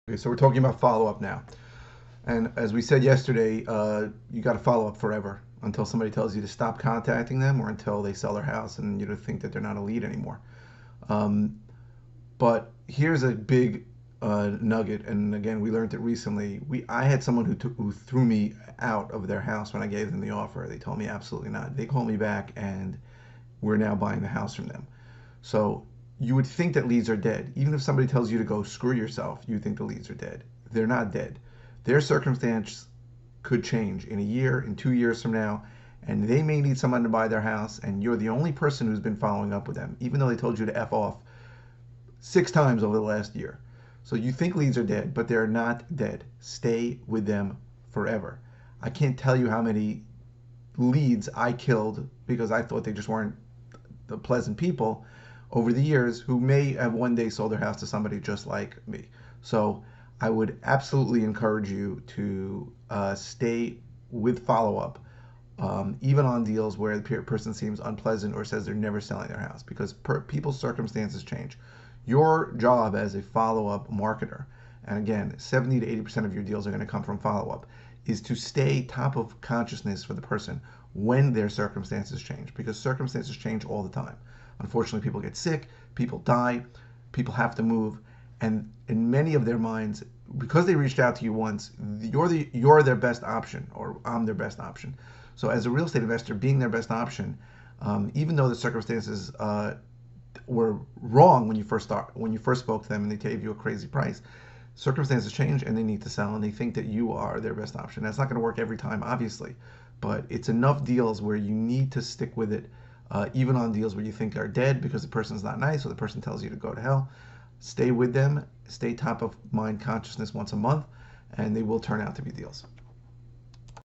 Okay, so we're talking about follow up now. And as we said yesterday, you got to follow up forever until somebody tells you to stop contacting them or until they sell their house and you don't think that they're not a lead anymore. Um, but here's a big nugget, and again, we learned it recently. I had someone who threw me out of their house when I gave them the offer. They told me absolutely not. They called me back, and we're now buying the house from them. So you would think that leads are dead. Even if somebody tells you to go screw yourself, you think the leads are dead. They're not dead. Their circumstance could change in a year, in 2 years from now, and they may need someone to buy their house, and you're the only person who's been following up with them, even though they told you to F off 6 times over the last year. So you think leads are dead, but they're not dead. Stay with them forever. I can't tell you how many leads I killed because I thought they just weren't the pleasant people over the years who may have one day sold their house to somebody just like me. So I would absolutely encourage you to stay with follow up, even on deals where the person seems unpleasant or says they're never selling their house, because people's circumstances change. Your job as a follow up marketer, and again, 70 to 80% of your deals are going to come from follow up, is to stay top of consciousness for the person when their circumstances change, because circumstances change all the time. Unfortunately, people get sick, people die, people have to move, and in many of their minds, because they reached out to you once, you're their best option, or I'm their best option. So as a real estate investor, being their best option, even though the circumstances were wrong when you first spoke to them and they gave you a crazy price, circumstances change and they need to sell and they think that you are their best option. That's not going to work every time, obviously, but it's enough deals where you need to stick with it, even on deals where you think are dead because the person's not nice or the person tells you to go to hell. Stay with them, stay top of mind consciousness once a month, and they will turn out to be deals.